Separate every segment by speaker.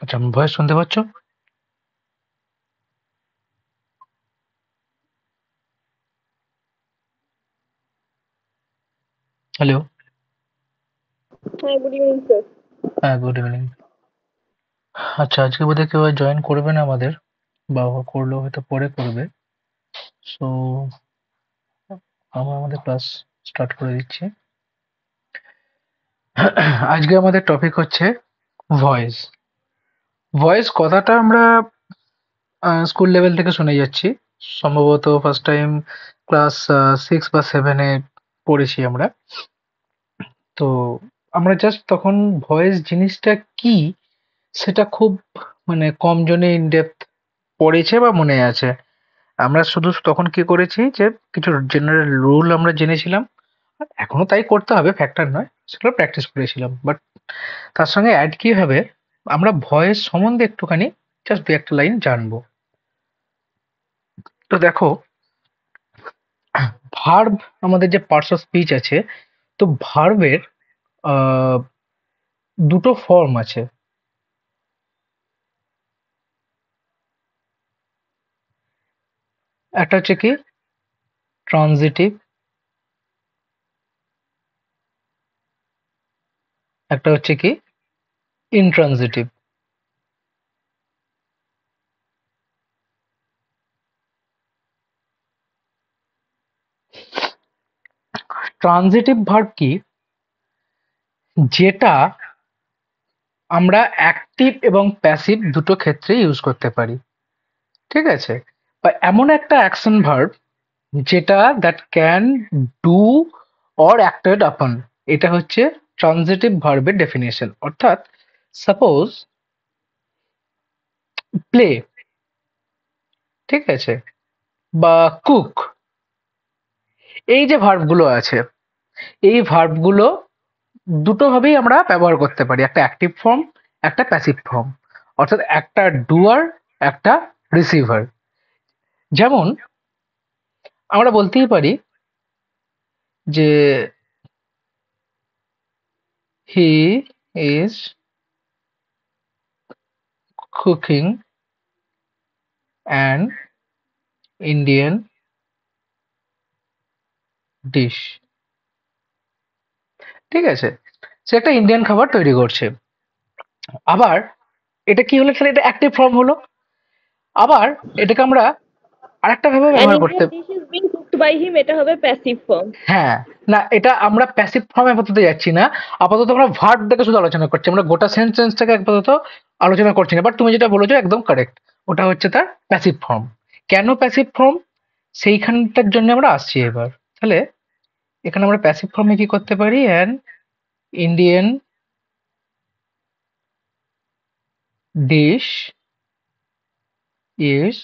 Speaker 1: আচ্ছা, আমার ভয়েস শুনতে পাচ্ছ? হ্যালো।
Speaker 2: হ্যাঁ, গুড ইভিনিং স্যার।
Speaker 1: হ্যাঁ, গুড ইভিনিং। আচ্ছা, আজকে বোধহয় কেউ জয়েন করবে না আমাদের, বা করলেও হয়তো পরে করবে। সো আমরা আমাদের ক্লাস স্টার্ট করে দিচ্ছি। আজকে আমাদের টপিক হচ্ছে ভয়েস। ভয়েস কথাটা আমরা স্কুল লেভেল থেকে শুনে যাচ্ছি। সম্ভবত ফার্স্ট টাইম ক্লাস 6 বা 7 এ পড়েছি আমরা। তো আমরা জাস্ট তখন ভয়েস জিনিসটা কি সেটা খুব মানে কম জনই ইন ডেপথ পড়েছে বা মনে আছে। আমরা শুধু তখন কি করেছি যে কিছু জেনারেল রুল আমরা জেনেছিলাম। এখনো তাই করতে হবে, ফ্যাক্টর নয়, সেগুলো প্র্যাকটিস করেছিলাম। বাট তার সঙ্গে অ্যাড কি হবে, আমরা ভয়েস সম্বন্ধে একটুখানি জাস্ট দু একটা লাইন জানবো। তো দেখো, ভার্ব, আমাদের যে পার্টস অফ স্পিচ আছে, তো ভার্বের দুটো ফর্ম আছে। একটা হচ্ছে কি ট্রানজিটিভ, একটা হচ্ছে কি ইনট্রানজিটিভ। ট্রানজিটিভ ভার্ব কি, যেটা আমরা অ্যাক্টিভ এবং প্যাসিভ দুটো ক্ষেত্রে ইউজ করতে পারি। ঠিক আছে? বা এমন একটা অ্যাকশন ভার্ব যেটা that can do or acted আপন, এটা হচ্ছে ট্রানজিটিভ ভার্বের ডেফিনেশন। অর্থাৎ সাপোজ প্লে, ঠিক আছে, বা কুক, এই যে ভার্বগুলো আছে, এই ভার্বগুলো দুটো ভাবেই আমরা ব্যবহার করতে পারি, একটা অ্যাক্টিভ ফর্ম, একটা প্যাসিভ ফর্ম। অর্থাৎ একটা ডুয়ার, একটা রিসিভার। যেমন আমরা বলতেই পারি যে he is cooking an Indian dish. ঠিক আছে, সে একটা ইন্ডিয়ান খাবার তৈরি করছে। আবার এটা কি হলো, তাহলে এটা অ্যাক্টিভ ফর্ম হলো। আবার এটাকে আমরা আরেকটা ভাবে
Speaker 2: অ্যান
Speaker 1: ব্যবহার করতে।
Speaker 2: Indian dish is being cooked by him, এটা হবে প্যাসিভ ফর্ম।
Speaker 1: হ্যাঁ, না, এটা আমরা প্যাসিভ ফর্মে আপাতত যাচ্ছি না। আপাতত আমরা ভার্বটাকে শুধু আলোচনা করছি, আমরা গোটা সেন্টেন্সটাকে আপাতত আলোচনা করছি না। বাট তুমি যেটা বলেছো একদম কারেক্ট, ওটা হচ্ছে তার প্যাসিভ ফর্ম। কেন প্যাসিভ ফর্ম, সেইখানটার জন্য আমরা আসছি এবার। তাহলে এখানে আমরা প্যাসিভ ফর্মে কি করতে পারি, an Indian dish is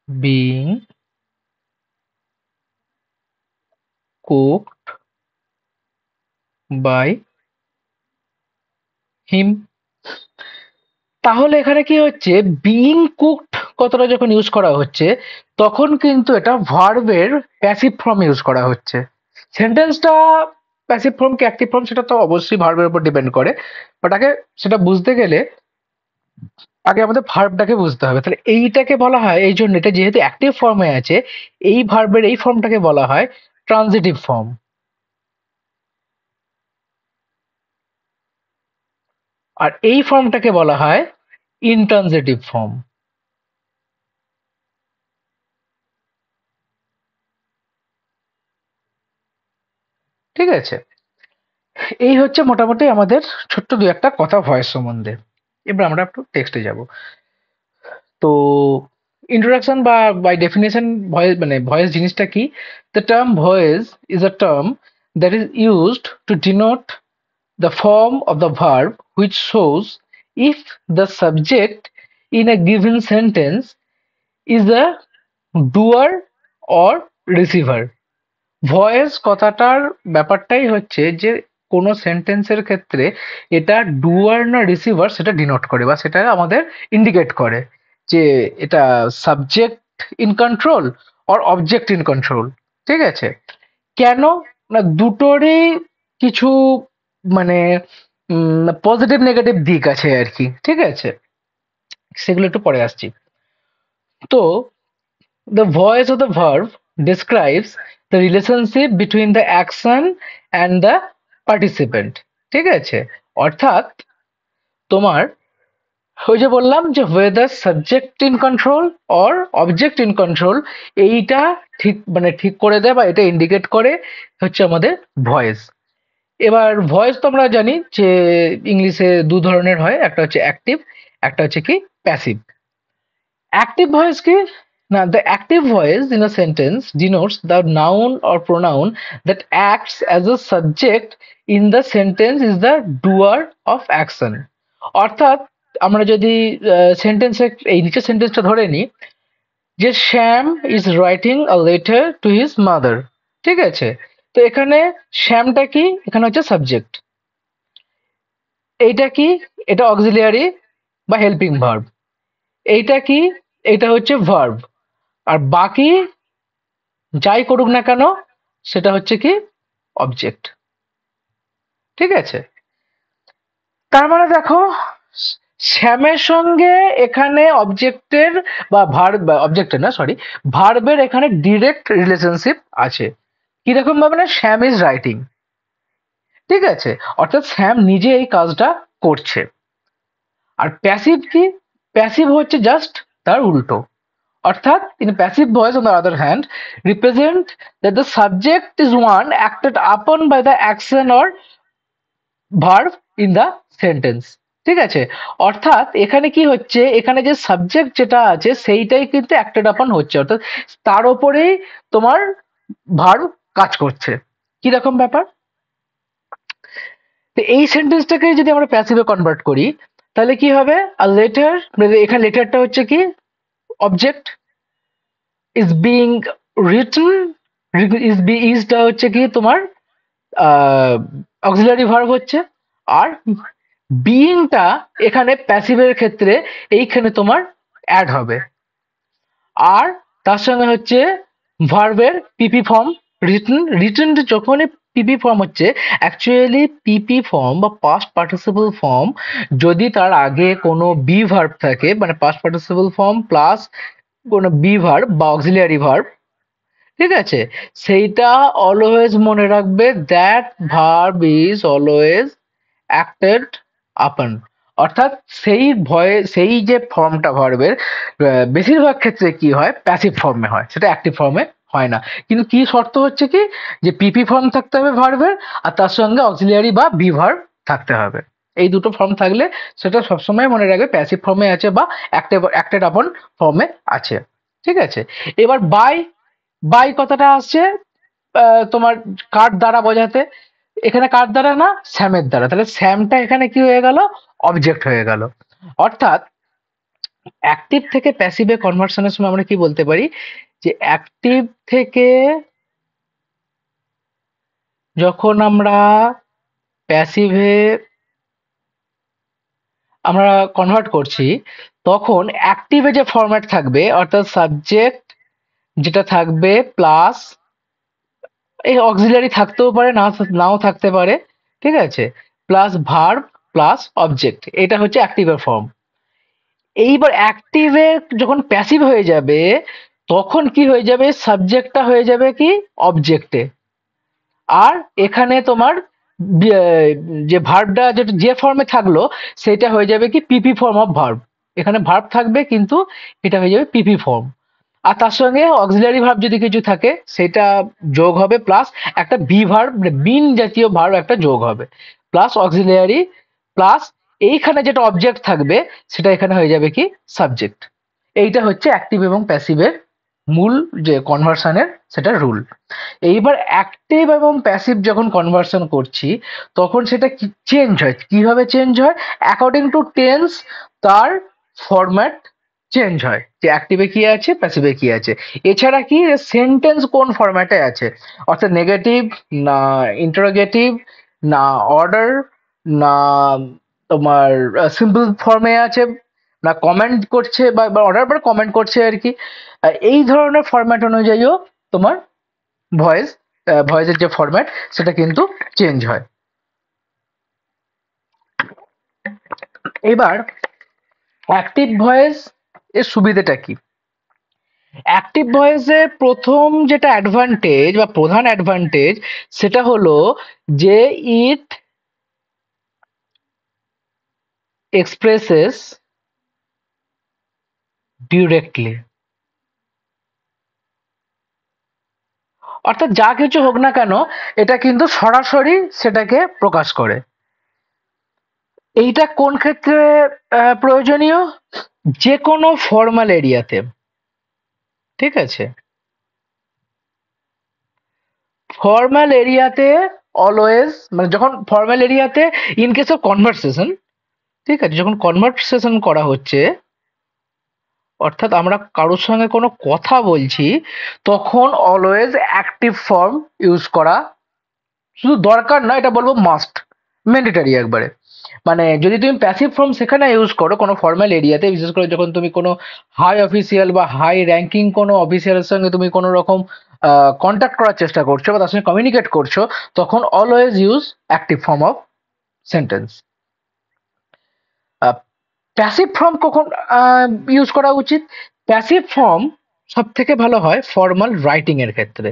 Speaker 1: being cooked by him. তাহলে এখানে কি হচ্ছে, বিইং কুকড কথাটা যখন ইউজ করা হচ্ছে, তখন কিন্তু এটা ভার্বের প্যাসিভ ফর্ম ইউজ করা হচ্ছে। সেন্টেন্সটা প্যাসিভ ফর্ম কি অ্যাক্টিভ ফর্ম সেটা তো অবশ্যই ভার্বের উপর ডিপেন্ড করে। বাট আগে সেটা বুঝতে গেলে আগে আমাদের ভার্বটাকে বুঝতে হবে। তাহলে এইটাকে বলা হয়, এই জন্য এটা যেহেতু অ্যাক্টিভ ফর্মে আছে, এই ভার্বের এই ফর্মটাকে বলা হয় ট্রানজিটিভ ফর্ম। আর এই ফর্মটাকে বলা হয় ইনট্রানজিটিভ ফর্ম। ঠিক আছে, এই হচ্ছে মোটামুটি আমাদের ছোট্ট দু একটা কথা ভয়েস সম্বন্ধে। এবার আমরা একটু টেক্সটে যাব। তো ইন্ট্রোডাকশন বা বাই ডেফিনেশন, ভয়েস মানে ভয়েস জিনিসটা কি। The term voice is a term that is used to denote the form of the verb which shows if the subject in a given sentence is a doer or receiver. Voice কথাটার ব্যাপারটাই হচ্ছে যে কোনো সেন্টেন্সের ক্ষেত্রে এটা ডুয়ার না receiver সেটা ডিনোট করে, বা সেটা আমাদের ইন্ডিকেট করে যে এটা subject in control or object in control. ঠিক আছে, কেন না দুটোরই কিছু মানে পজিটিভ নেগেটিভ দিক আছে আর কি, ঠিক আছে, সেগুলো একটু পরে আসছি। তো the voice of the verb describes the relationship between the action and the participant, ঠিক আছে, অর্থাৎ তোমার ওই যে বললাম যে whether subject in control or object in control, এইটা ঠিক মানে ঠিক করে দেয় বা এটা ইন্ডিকেট করে হচ্ছে আমাদের ভয়েস। এবার ভয়েস তো আমরা জানি যে ইংলিশে দু ধরনের হয়, একটা হচ্ছে অ্যাক্টিভ, একটা হচ্ছে কি প্যাসিভ। অ্যাক্টিভ ভয়েস কি না, the active voice in a sentence denotes the noun or pronoun that acts as a subject in the sentence is the doer of action। অর্থাৎ আমরা যদি সেন্টেন্সে এই নিচের সেন্টেন্সটা ধরে নিই যে Shyam is writing a letter to his mother, ঠিক আছে, তো এখানে শ্যামটা কি, এখানে হচ্ছে সাবজেক্ট, এইটা কি, এটা অক্সিলিয়ারি বা হেল্পিং ভার্ব, এইটা কি, এটা হচ্ছে ভার্ব, আর বাকি যাই করুক না কেন সেটা হচ্ছে কি অবজেক্ট, ঠিক আছে। তার মানে দেখো শ্যামের সঙ্গে এখানে অবজেক্টের বা ভার্ব, অবজেক্টের না সরি, ভার্বের এখানে ডিরেক্ট রিলেশনশিপ আছে। কিরকম ভাবে না, শ্যাম ইজ রাইটিং, ঠিক আছে, অর্থাৎ শ্যাম নিজে এই কাজটা করছে। আর প্যাসিভ কি, প্যাসিভ হচ্ছে জাস্ট তার উল্টো, অর্থাৎ in a passive voice on the other hand represent that the subject is one acted upon by the action or verb in the sentence, ঠিক আছে, অর্থাৎ এখানে কি হচ্ছে, এখানে যে সাবজেক্ট যেটা আছে সেইটাই কিন্তু অ্যাক্টেড আপন হচ্ছে, অর্থাৎ তার উপরেই তোমার ভার্ব কাজ করছে। কিরকম ব্যাপার, তো এই সেন্টেন্সটাকে যদি আমরা প্যাসিভে কনভার্ট করি তাহলে কি হবে, আর লেটার, এখানে লেটারটা হচ্ছে কি অবজেক্ট, is being written, ইজটা হচ্ছে কি তোমার অক্সিলারি ভার্ব হচ্ছে, আর বিইংটা এখানে প্যাসিভের ক্ষেত্রে এইখানে তোমার অ্যাড হবে, আর তার সঙ্গে হচ্ছে ভার্বের পিপি ফর্ম রিটন, রিটন যখনই পিপি ফর্ম হচ্ছে অ্যাকচুয়ালি পিপি ফর্ম বা পাস্ট পার্টিসিপল ফর্ম যদি তার আগে কোনো বি ভার্ব থাকে, মানে পাস্ট পার্টিসিপল ফর্ম প্লাস কোনো বি ভার্ব বা অক্সিলিয়ারি ভার্ব, ঠিক আছে, সেইটা অলওয়েজ মনে রাখবে that verb is always acted আপন, অর্থাৎ সেই ভয়ে সেই যে ফর্মটা ভার্বের বেশিরভাগ ক্ষেত্রে কি হয় প্যাসিভ ফর্মে হয়, সেটা অ্যাক্টিভ ফর্মে হয় না। কিন্তু কি শর্ত হচ্ছে কি যে পিপি ফর্ম থাকতে হবে ভার্বের, আর তার সঙ্গে অক্সিলিয়ারি বা বি ভার্ব থাকতে হবে, এই দুটো ফর্ম থাকলে সেটা সবসময় মনে রাখবে প্যাসিভ ফর্মে আছে বা অ্যাক্টেড আপন ফর্মে আছে, ঠিক আছে। এবার বাই, বাই কথাটা আসছে তোমার কার দ্বারা বোঝাতে, এখানে কার দ্বারা না স্যামের দ্বারা, তাহলে স্যামটা এখানে কি হয়ে গেল অবজেক্ট হয়ে গেল। অর্থাৎ অ্যাক্টিভ থেকে প্যাসিভে কনভার্সনের সময় আমরা কি বলতে পারি যে অ্যাক্টিভ থেকে যখন আমরা প্যাসিভে আমরা কনভার্ট করছি তখন অ্যাক্টিভে যে ফরম্যাট থাকবে অর্থাৎ সাবজেক্ট যেটা থাকবে প্লাস এই অক্সিলারি থাকতেও পারে নাও থাকতে পারে, ঠিক আছে, প্লাস ভার্ব প্লাস অবজেক্ট, এটা হচ্ছে অ্যাক্টিভের ফর্ম। এইবার অ্যাক্টিভে যখন প্যাসিভ হয়ে যাবে তখন কি হয়ে যাবে, সাবজেক্টটা হয়ে যাবে কি অবজেক্টে, আর এখানে তোমার যে ভার্বটা যেটা যে ফর্মে থাকলো সেটা হয়ে যাবে কি পিপি ফর্ম অফ ভার্ব, এখানে ভার্ব থাকবে কিন্তু এটা হয়ে যাবে পিপি ফর্ম, আর তার সঙ্গে অক্সিলারি ভার্ব যদি কিছু থাকে সেটা যোগ হবে প্লাস একটা বি ভার্ব মানে বিন জাতীয় ভার্ব একটা যোগ হবে প্লাস অক্সিলারি প্লাস এইখানে যেটা অবজেক্ট থাকবে সেটা এখানে হয়ে যাবে কি সাবজেক্ট। এইটা হচ্ছে অ্যাক্টিভ এবং প্যাসিভের মূল যে কনভার্সনের সেটা রুল। এইবার অ্যাক্টিভ এবং প্যাসিভ যখন কনভার্সন করছি তখন সেটা চেঞ্জ হয়, কিভাবে চেঞ্জ হয় অ্যাকর্ডিং টু টেন্স, তার ফরম্যাট চেঞ্জ হয় যে অ্যাক্টিভে কি আছে প্যাসিভে কি আছে, এছাড়া কি সেন্টেন্স কোন ফরম্যাটে আছে, অর্থাৎ নেগেটিভ না ইন্টারোগেটিভ না অর্ডার না তোমার সিম্পল ফর্মে আছে না কমেন্ট করছে বা অর্ডার বা কমেন্ট করছে আর কি, এই ধরনের ফরম্যাট অনুযায়ীও তোমার ভয়েস ভয়েসের যে ফরম্যাট সেটা কিন্তু চেঞ্জ হয়। এবার অ্যাক্টিভ ভয়েস এর সুবিধাটা কি? অ্যাক্টিভ ভয়েসে প্রথম যেটা অ্যাডভান্টেজ বা প্রধান অ্যাডভান্টেজ সেটা হলো যে ইট এক্সপ্রেসেস ডিরেক্টলি, অর্থাৎ যা কিছু হোক না কেন এটা কিন্তু সরাসরি সেটাকে প্রকাশ করে। এইটা কোন ক্ষেত্রে প্রয়োজনীয়? যে কোনো ফর্মাল এরিয়াতে, ঠিক আছে? ফর্মাল এরিয়াতে অলওয়েজ, মানে যখন ফর্মাল এরিয়াতে ইন কেস অফ কনভারসেশন, ঠিক আছে, যখন কনভারসেশন করা হচ্ছে, অর্থাৎ আমরা কারোর সঙ্গে কোনো কথা বলছি, তখন অলওয়েজ অ্যাক্টিভ ফর্ম ইউজ করা শুধু দরকার না, এটা বলবো মাস্ট, ম্যান্ডেটরি একবারে। মানে যদি তুমি প্যাসিভ ফর্ম সেখানে ইউজ করো কোনো ফর্মাল এরিয়াতে, বিশেষ করে যখন তুমি কোনো হাই অফিসিয়াল বা হাই র্যাঙ্কিং কোনো অফিসিয়ালের সঙ্গে তুমি কোনো রকম কন্ট্যাক্ট করার চেষ্টা করছো বা তার সঙ্গে কমিউনিকেট করছো, তখন always use active form of sentence. Passive form কখন ইউজ করা উচিত? প্যাসিভ ফর্ম সব থেকে ভালো হয় ফর্মাল রাইটিং এর ক্ষেত্রে,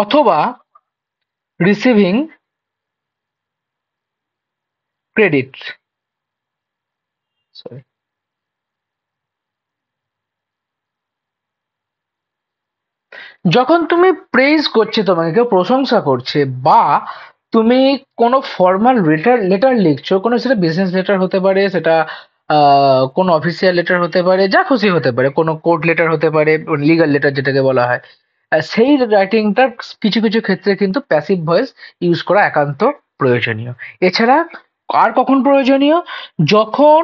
Speaker 1: অথবা রিসিভিং ক্রেডিট, সরি, যখন তুমি প্রেজ করছে, তোমাকে কেউ প্রশংসা করছে, বা তুমি কোনো ফর্মাল লেটার লেটার লিখছো, কোনো সেটা বিজনেস লেটার হতে পারে, সেটা কোনো অফিসিয়াল লেটার হতে পারে, যা খুশি হতে পারে, কোনো কোর্ট লেটার হতে পারে, লিগাল লেটার যেটাকে বলা হয়, সেই রাইটিংটার কিছু কিছু ক্ষেত্রে কিন্তু প্যাসিভ ভয়েস ইউজ করা একান্ত প্রয়োজনীয়। এছাড়া আর কখন প্রয়োজনীয়? যখন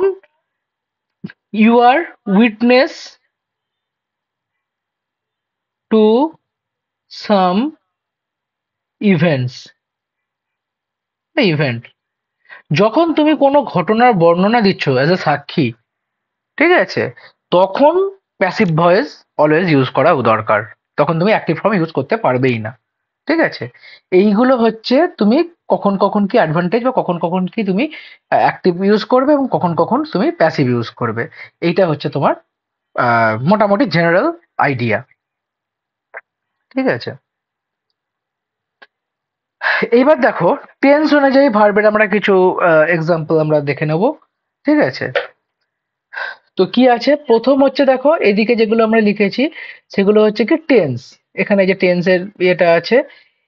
Speaker 1: you are witness to some events, event, যখন তুমি কোনো ঘটনার বর্ণনা দিচ্ছ অ্যাজ এ সাক্ষী, ঠিক আছে, তখন প্যাসিভ ভয়েস অলওয়েজ ইউজ করা দরকার। তখন তুমি অ্যাক্টিভ ফর্ম ইউজ করতে পারবেই না, ঠিক আছে? এইগুলো হচ্ছে তুমি কখন কখন কি অ্যাডভান্টেজ বা কখন কখন কি তুমি অ্যাক্টিভ ইউজ করবে এবং কখন কখন তুমি প্যাসিভ ইউজ করবে। এইটা হচ্ছে তোমার মোটামুটি জেনারেল আইডিয়া, ঠিক আছে? এইবার দেখো টেন্স অনুযায়ী ভার্বের আমরা কিছু এক্সাম্পল আমরা দেখে নেব, ঠিক আছে? তো কি আছে, প্রথম হচ্ছে দেখো এদিকে যেগুলো আমরা লিখেছি সেগুলো হচ্ছে কি টেন্স। এখানে যে টেন্সের ইয়েটা আছে,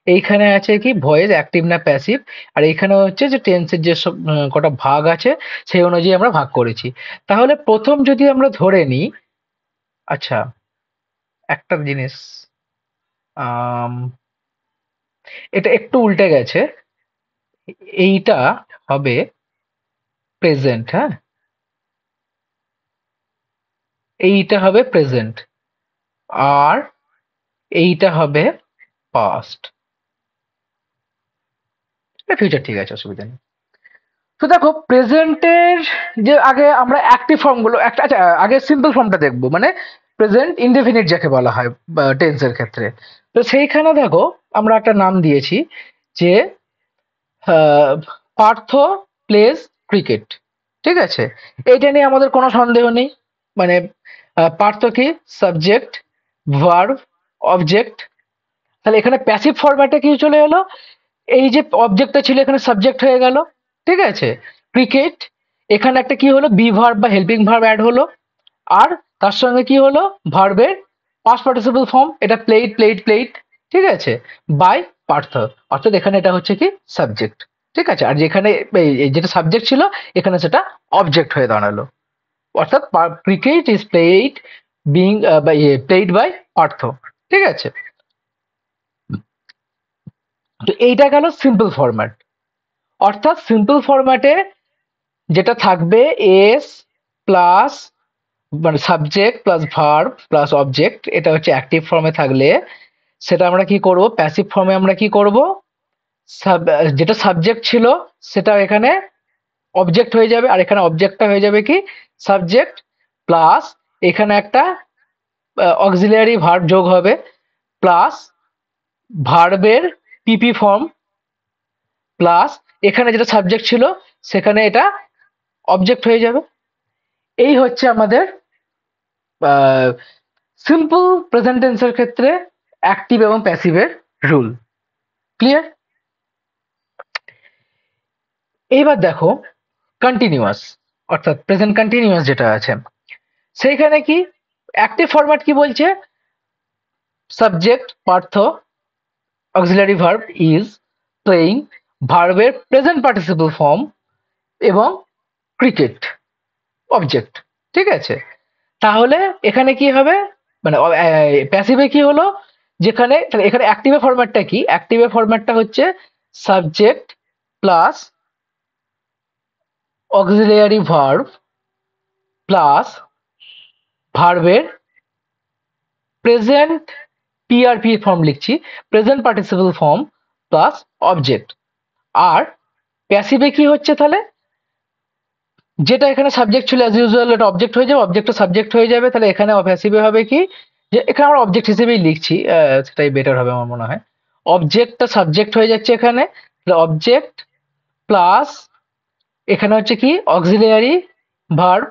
Speaker 1: এইখানে আছে কি ভয়েস অ্যাক্টিভ না প্যাসিভ, আর এইখানে হচ্ছে যে টেন্সের যে সব কটা ভাগ আছে সেই অনুযায়ী আমরা ভাগ করেছি। তাহলে প্রথম যদি আমরা ধরে নিই, আচ্ছা একটা জিনিস, আম, এটা একটু উল্টে গেছে, এইটা হবে প্রেজেন্ট, হ্যাঁ, এইটা হবে প্রেজেন্ট, আর এইটা হবে পাস্ট। ফিউচার ঠিক আছে, অসুবিধা নেই। তো দেখো প্রেজেন্টের যে আগে আমরা অ্যাক্টিভ ফর্ম গুলো একটা, আচ্ছা আগে সিম্পল ফর্মটা দেখবো, মানে প্রেজেন্ট ইনডেফিনিট যাকে বলা হয় টেন্সের ক্ষেত্রে। তো সেইখানে দেখো আমরা একটা নাম দিয়েছি যে পার্থ প্লেজ ক্রিকেট, ঠিক আছে? এইটা নিয়ে আমাদের কোনো সন্দেহ নেই। মানে পার্থ কি সাবজেক্ট, ভার্ব, অবজেক্ট। তাহলে এখানে প্যাসিভ ফরম্যাটে কি চলে এলো, এই যে অবজেক্টটা ছিল এখানে সাবজেক্ট হয়ে গেল, ঠিক আছে? ক্রিকেট, এখানে একটা কি হলো, বি ভার্ব বা হেল্পিং ভার্ব অ্যাড হলো, আর তার সঙ্গে কি হলো, ভার্বের পাস্ট পার্টিসিপল ফর্ম, এটা প্লেড প্লেড প্লেড, ঠিক আছে, বাই পার্থ, অর্থাৎ এখানে এটা হচ্ছে কি সাবজেক্ট, ঠিক আছে? আর যেখানে যেটা সাবজেক্ট ছিল এখানে সেটা অবজেক্ট হয়ে দাঁড়ালো, অর্থাৎ cricket is played being played by Partha, ঠিক আছে? তো এইটা গেল সিম্পল ফরম্যাট, অর্থাৎ সিম্পল ফরম্যাটে যেটা থাকবে এস প্লাস, মানে subject plus verb plus object, এটা হচ্ছে অ্যাক্টিভ ফর্মে থাকলে সেটা আমরা কি করব, প্যাসিভ ফর্মে আমরা কি করব, যেটা সাবজেক্ট ছিল সেটা এখানে অবজেক্ট হয়ে যাবে, আর এখানে অবজেক্টটা হয়ে যাবে কি সাবজেক্ট, প্লাস এখানে একটা অক্সিলিয়ারি ভার্ব যোগ হবে, প্লাস ভার্বের পিপি ফর্ম প্লাস এখানে যেটা সাবজেক্ট ছিল সেখানে এটা অবজেক্ট হয়ে যাবে। এই হচ্ছে আমাদের সিম্পল প্রেজেন্ট টেন্সের ক্ষেত্রে অ্যাক্টিভ এবং প্যাসিভের রুল। ক্লিয়ার? এইবার দেখো কন্টিনিউয়াস অর্থাৎ প্রেজেন্ট কন্টিনিউয়াস যেটা আছে সেইখানে কি অ্যাক্টিভ ফরম্যাট কি বলছে, subject Partha, auxiliary verb is, playing, ভার্বের প্রেজেন্ট পার্টিসিপল ফর্ম এবং ক্রিকেট অবজেক্ট। ঠিক আছে, তাহলে এখানে কি হবে, মানে প্যাসিভে কি হলো, যেখানে এখানে অ্যাক্টিভের ফরম্যাটটা কি, অ্যাক্টিভের ফরম্যাটটা হচ্ছে subject plus auxiliary verb plus ভার্বের প্রেজেন্ট পিআরপি ফর্ম লিখছি, present participle form plus object. আর প্যাসিভে কি হচ্ছে তাহলে, যেটা এখানে সাবজেক্ট ছিল অ্যাজ ইউজুয়াল এটা অবজেক্ট হয়ে যাবে, অবজেক্টটা সাবজেক্ট হয়ে যাবে, তাহলে এখানে প্যাসিভে হবে কি, যে এখানে আমরা অবজেক্ট হিসেবেই লিখছি, সেটাই বেটার হবে আমার মনে হয়। অবজেক্টটা সাবজেক্ট হয়ে যাচ্ছে এখানে, অবজেক্ট প্লাস এখানে হচ্ছে কি অক্সিলিয়ারি ভার্ব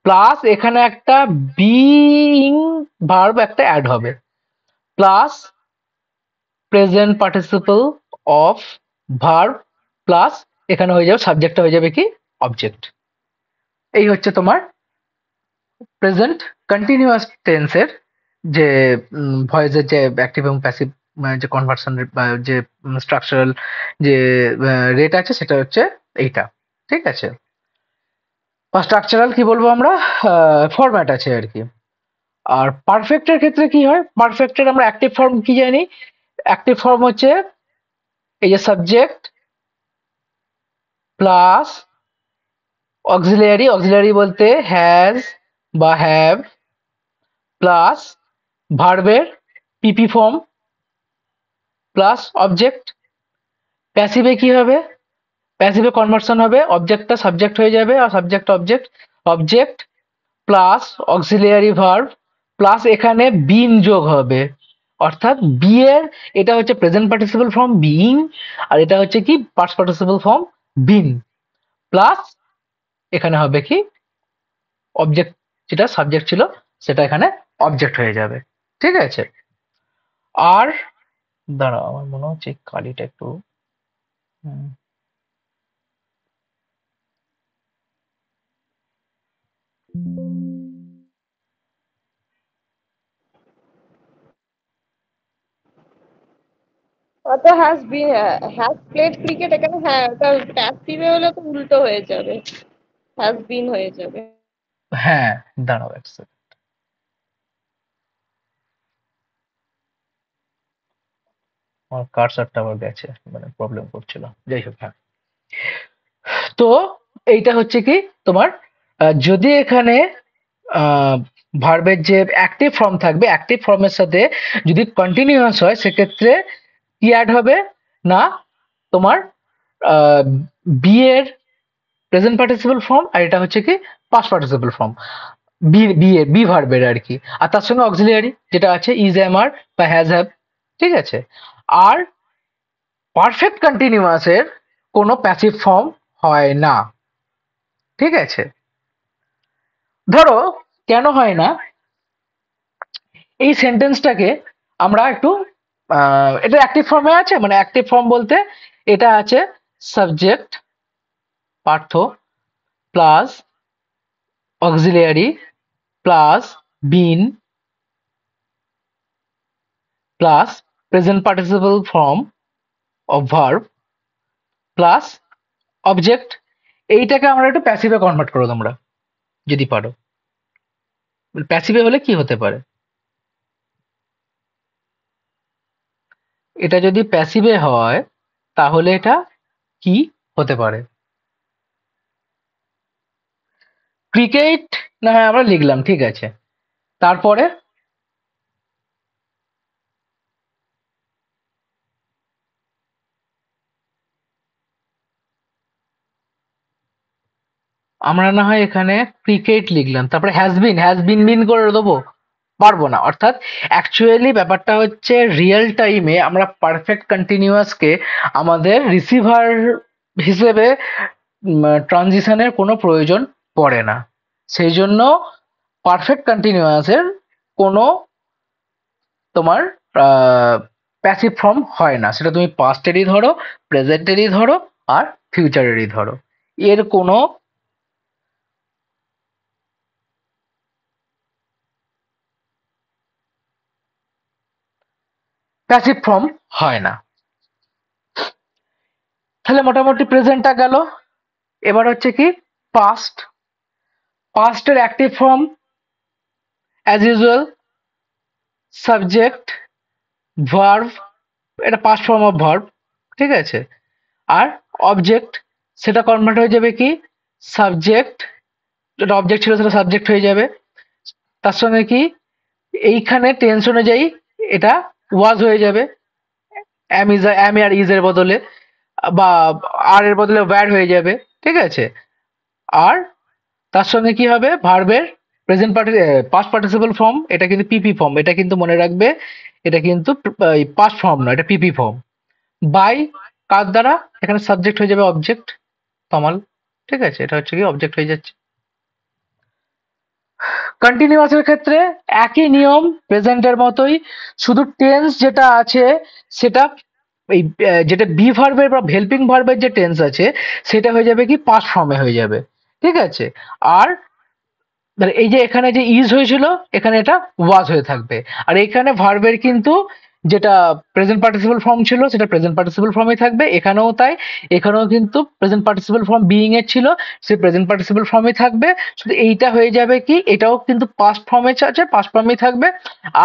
Speaker 1: প্লাস এখানে একটা বিইং ভার্ব একটা অ্যাড হবে plus present participle of verb plus এখানে হয়ে যাবে সাবজেক্টটা হয়ে যাবে কি অবজেক্ট। এই হচ্ছে তোমার প্রেজেন্ট কন্টিনিউয়াস টেন্সের যে ভয়েসের যে অ্যাক্টিভ এবং প্যাসিভ যে কনভার্সন বা যে স্ট্রাকচারাল যে রেট আছে সেটা হচ্ছে এইটা। ঠিক আছে, বা স্ট্রাকচারাল কি বলবো আমরা, ফরম্যাট আছে আর কি। আর পারফেক্টের ক্ষেত্রে কি হয়, পারফেক্টের আমরা অ্যাক্টিভ ফর্ম কি জানি, অ্যাক্টিভ ফর্ম হচ্ছে এই যে সাবজেক্ট প্লাস অক্সিলিয়ারি, অক্সিলিয়ারি বলতে হ্যাজ বা হ্যাভ প্লাস ভার্বের পিপি ফর্ম প্লাস অবজেক্ট। প্যাসিভে কি হবে, প্যাসিভে কনভার্সন হবে, অবজেক্টটা সাবজেক্ট হয়ে যাবে আর subject object, object plus auxiliary verb plus এখানে বিন যোগ হবে, অর্থাৎ বি এর এটা হচ্ছে প্রেজেন্ট পার্টিসিপল ফর্ম বিইং আর এটা হচ্ছে কি past participle form been plus এখানে হবে কি অবজেক্ট, যেটা সাবজেক্ট ছিল সেটা এখানে অবজেক্ট হয়ে যাবে। ঠিক আছে, আর দাঁড়াও আমার মনে হচ্ছে এই কালিটা একটু হুম,
Speaker 2: অত হ্যাজ প্লেড ক্রিকেট এখানে, হ্যাঁ ওটা প্যাসিভে হলে তো উল্টো হয়ে যাবে, হ্যাজ বিন হয়ে যাবে।
Speaker 1: হ্যাঁ দাঁড়াও এক second, আমার কার্সারটা আবার গেছে, মানে প্রবলেম করছিল, যাই হোক। হ্যাঁ, তো এইটা হচ্ছে কি তোমার যদি এখানে ভার্বের যে অ্যাক্টিভ ফর্ম থাকবে অ্যাক্টিভ ফর্মের সাথে যদি কন্টিনিউয়াস হয় সেক্ষেত্রে কি অ্যাড হবে না, তোমার বি এর প্রেজেন্ট পার্টিসিপল ফর্ম আর এটা হচ্ছে কি past participle form be be এর বি ভার্বের আর কি, আর তার সঙ্গে অক্সিলিয়ারি যেটা আছে ইজ এম আর বা হ্যাজ হ্যাভ। ঠিক আছে, আর পারফেক্ট কন্টিনিউয়াসের কোনো প্যাসিভ ফর্ম হয় না। ঠিক আছে, ধরো কেন হয় না, এই সেন্টেন্সটাকে আমরা একটু এটা অ্যাক্টিভ ফর্মে আছে, মানে অ্যাক্টিভ ফর্ম বলতে এটা আছে subject Partha plus auxiliary plus been plus present participle form of verb plus object. এইটাকে আমরা একটু প্যাসিভে কনভার্ট করো তোমরা যদি পারো। প্যাসিভে হলে কি হতে পারে, এটা যদি প্যাসিভে হয় তাহলে এটা কি হতে পারে, ক্রিকেট না হয় আমরা লিখলাম, ঠিক আছে, তারপরে আমরা না হয় এখানে ক্রিকেট লিখলাম, তারপরে হ্যাজ বিন, হ্যাজ বিন বিন করে দেবো, পারবো না। অর্থাৎ অ্যাকচুয়ালি ব্যাপারটা হচ্ছে রিয়েল টাইমে আমরা পারফেক্ট কন্টিনিউয়াসকে আমাদের রিসিভার হিসেবে ট্রানজিশনের কোনো প্রয়োজন পড়ে না। সেই জন্য পারফেক্ট কন্টিনিউয়াসের কোনো তোমার প্যাসিভ ফর্ম হয় না, সেটা তুমি পাস্টেরই ধরো, প্রেজেন্টেরই ধরো, আর ফিউচারেরই ধরো, এর কোনো প্যাসিভ ফর্ম হয় না। তাহলে মোটামুটি প্রেজেন্টটা গেল। এবার হচ্ছে কি পাস্ট। পাস্টের active form as usual subject, verb, এটা পাস্ট ফর্ম অফ ভার্ব, ঠিক আছে। আর অবজেক্ট, সেটা কনভার্ট হয়ে যাবে কি সাবজেক্ট, যেটা অবজেক্ট ছিল সেটা সাবজেক্ট হয়ে যাবে। তার সঙ্গে কি এইখানে টেন্স অনুযায়ী এটা ওয়াজ হয়ে যাবে, অ্যাম আর ইজ এর বদলে, বা আর এর বদলে ওয়্যার হয়ে যাবে, ঠিক আছে। আর তার সঙ্গে কি হবে ভার্বের প্রেজেন্ট পাস্ট পার্টিসিপল ফর্ম, এটা কিন্তু পিপি ফর্ম, এটা কিন্তু মনে রাখবে, এটা কিন্তু পাস্ট ফর্ম নয়, এটা পিপি ফর্ম। বাই কার দ্বারা, এখানে সাবজেক্ট হয়ে যাবে অবজেক্ট, তমাল, ঠিক আছে, এটা হচ্ছে কি অবজেক্ট হয়ে যাচ্ছে। কন্টিনিউয়াসের ক্ষেত্রে একই নিয়ম প্রেজেন্টের মতোই, শুধু টেন্স যেটা আছে সেটা এই যেটা বি ভার্বের বা হেল্পিং ভার্বের যে টেন্স আছে সেটা হয়ে যাবে কি পাস্ট ফর্মে হয়ে যাবে, ঠিক আছে। আর এই যে এখানে যে ইজ হয়েছিল এখানে এটা ওয়াজ হয়ে থাকবে। আর এখানে ভার্বের কিন্তু যেটা প্রেজেন্ট পার্টিসিপল ফর্ম ছিল সেটা প্রেজেন্ট পার্টিসিপল ফর্মই থাকবে, এখানেও তাই। এখানেও কিন্তু প্রেজেন্ট পার্টিসিপল ফর্ম বিইং এর ছিল, সে প্রেজেন্ট পার্টিসিপল ফর্মই থাকবে। শুধু এইটা হয়ে যাবে কি এটাও কিন্তু পাস্ট ফর্মে আছে, পাস্ট ফর্মই থাকবে।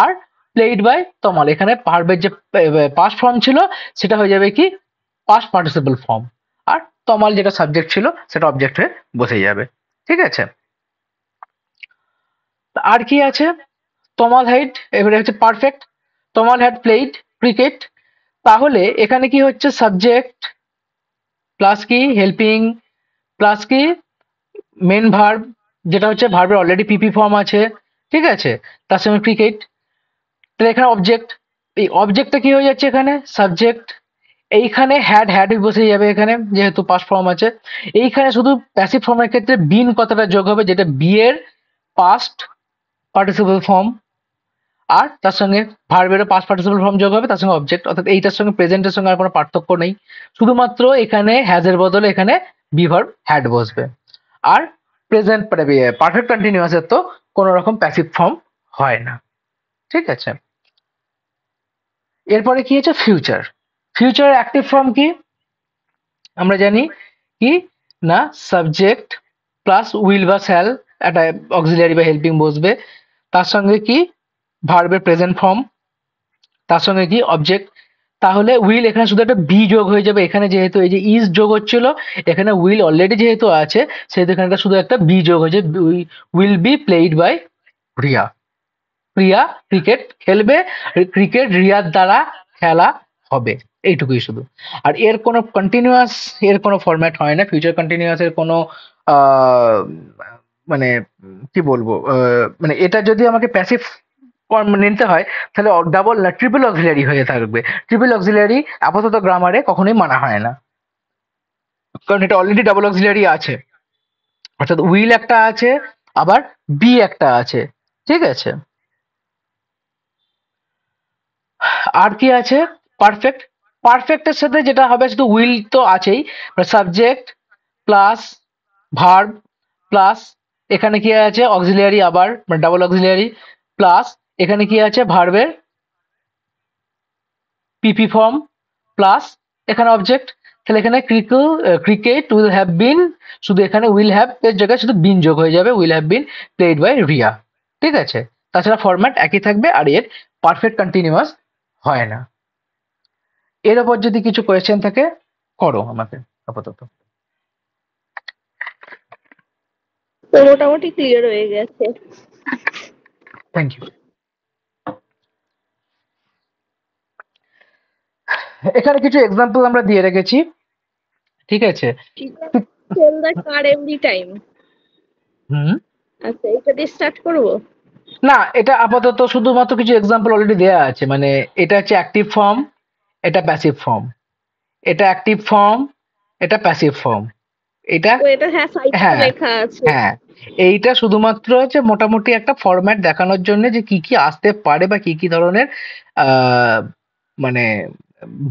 Speaker 1: আর প্লেইড বাই তমাল, এখানে ভার্বের যে পাস্ট ফর্ম ছিল সেটা হয়ে যাবে কি পাস্ট পার্টিসিপল ফর্ম। আর তমাল যেটা সাবজেক্ট ছিল সেটা অবজেক্ট হয়ে বসে যাবে, ঠিক আছে। আর কি আছে, তমাল হাইড, এবারে হচ্ছে perfect. Tamal had played cricket, তাহলে এখানে কি হচ্ছে সাবজেক্ট প্লাস কি হেল্পিং প্লাস কি মেন ভার্ব, যেটা হচ্ছে ভার্বের অলরেডি পিপি ফর্ম আছে, ঠিক আছে, তার সঙ্গে ক্রিকেট। তাহলে এখানে অবজেক্ট, এই অবজেক্টটা কি হয়ে যাচ্ছে এখানে সাবজেক্ট, এইখানে হ্যাড বসে যাবে এখানে যেহেতু পাস্ট ফর্ম আছে। এইখানে শুধু প্যাসিভ ফর্মের ক্ষেত্রে বিন কথাটা যোগ হবে, যেটা বি এর পাস্ট পার্টিসিপল ফর্ম। আর তার সঙ্গে ভার্বেরও পাস্ট পার্টিসিপল ফর্ম যোগ হবে, তার সঙ্গে অবজেক্ট, অর্থাৎ এইটার সঙ্গে প্রেজেন্টের সঙ্গে আর কোনো পার্থক্য নেই, শুধুমাত্র এখানে হ্যাজ এর বদলে এখানে বি ভার্ব হ্যাড বসবে। আর প্রেজেন্ট পারফেক্ট কন্টিনিউয়াসের তো কোনো রকম প্যাসিভ ফর্ম হয় না, ঠিক আছে। এরপরে কি হচ্ছে ফিউচার। ফিউচার অ্যাক্টিভ ফর্ম কি আমরা জানি, কি না সাবজেক্ট প্লাস উইল বা শ্যাল, একটা অক্সিলিয়ারি বা হেল্পিং বসবে, তার সঙ্গে কি ভার্বের প্রেজেন্ট ফর্ম, তার সঙ্গে কি অবজেক্ট। তাহলে উইল এখানে শুধু একটা বি যোগ হয়ে যাবে, এখানে যেহেতু এই যে ইজ যোগ হচ্ছিল, এখানে উইল অলরেডি যেহেতু আছে সেহেতু এখানে শুধু একটা বি যোগ হয়েছে, will be played by Riya. Priya cricket খেলবে, ক্রিকেট রিয়ার দ্বারা খেলা হবে, এইটুকুই শুধু। আর এর কোনো কন্টিনিউয়াস, এর কোনো ফরম্যাট হয় না, ফিউচার কন্টিনিউয়াস এর কোনো আহ, মানে কি বলবো, মানে এটা যদি আমাকে প্যাসিভ ফর্ম নিতে হয় তাহলে ডাবল না ট্রিপল অক্সিলারি হয়ে থাকবে। ট্রিপল অক্সিলারি আপাতত গ্রামারে কখনোই মানা হয় না, কারণ এটা অলরেডি ডাবল অক্সিলারি আছে, অর্থাৎ উইল একটা আছে আবার বি একটা আছে, ঠিক আছে। আর কি আছে পারফেক্ট। পারফেক্টের সাথে যেটা হবে শুধু উইল তো আছেই, সাবজেক্ট প্লাস ভার্ব প্লাস এখানে কি আছে অক্সিলিয়ারি, আবার ডাবল অক্সিলিয়ারি, প্লাস এখানে কি আছে ভার্বের পিপি ফর্ম, প্লাস এখানে অবজেক্ট। তাহলে এখানে ক্রিকেট উইল হ্যাভ বিন, শুধু এখানে উইল হ্যাভ এর জায়গায় শুধু বিন যোগ হয়ে যাবে, will have been played by Riya, ঠিক আছে। তাছাড়া ফরম্যাট একই থাকবে, আর এর পারফেক্ট কন্টিনিউয়াস হয় না। এর ওপর যদি কিছু কোয়েশ্চেন থাকে করো আমাকে আপাতত।
Speaker 2: তো মোটামুটি ক্লিয়ার হয়ে গেছে।
Speaker 1: Thank you. এখানে কিছু এক্সাম্পল আমরা দিয়ে রেখেছি, ঠিক আছে।
Speaker 2: ঠিক আছে, tell the car every time.
Speaker 1: হুম,
Speaker 2: আচ্ছা, এটা দিয়ে স্টার্ট করবো।
Speaker 1: না, এটা আপাতত শুধুমাত্র কিছু এক্সাম্পল অলরেডি দেয়া আছে, মানে এটা হচ্ছে অ্যাক্টিভ ফর্ম, এটা প্যাসিভ ফর্ম, এটা অ্যাক্টিভ ফর্ম, এটা প্যাসিভ ফর্ম, এটা
Speaker 2: ও এটা হ্যাঁ সাইডে তো
Speaker 1: হ্যাঁ
Speaker 2: লেখা আছে।
Speaker 1: হ্যাঁ এইটা শুধুমাত্র হচ্ছে মোটামুটি একটা ফরম্যাট দেখানোর জন্য যে কি কি আসতে পারে বা কি কি ধরনের আহ, মানে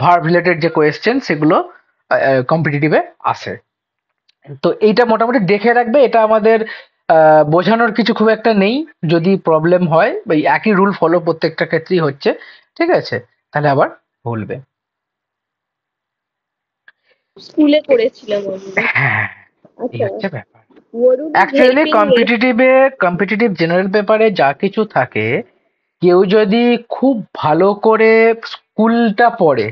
Speaker 1: ভার্ব রিলেটেড যে কোয়েশ্চেন সেগুলো কম্পিটিটিভে আসে। তো এইটা মোটামুটি দেখে রাখবে, এটা আমাদের বোঝানোর কিছু খুব একটা নেই। যদি প্রবলেম হয় বা এই একই রুল ফলো প্রত্যেকটা ক্ষেত্রেই হচ্ছে, ঠিক আছে, তাহলে আবার বলবে।
Speaker 2: স্কুলে করেছিলাম আমরা।
Speaker 1: হ্যাঁ, এই
Speaker 2: আচ্ছা,
Speaker 1: হচ্ছে ব্যাপার।
Speaker 2: Varun is
Speaker 1: actually
Speaker 2: helping
Speaker 1: competitive general পেপারে যা কিছু থাকে, কেউ যদি খুব ভালো করে স্কুলটা পড়ে,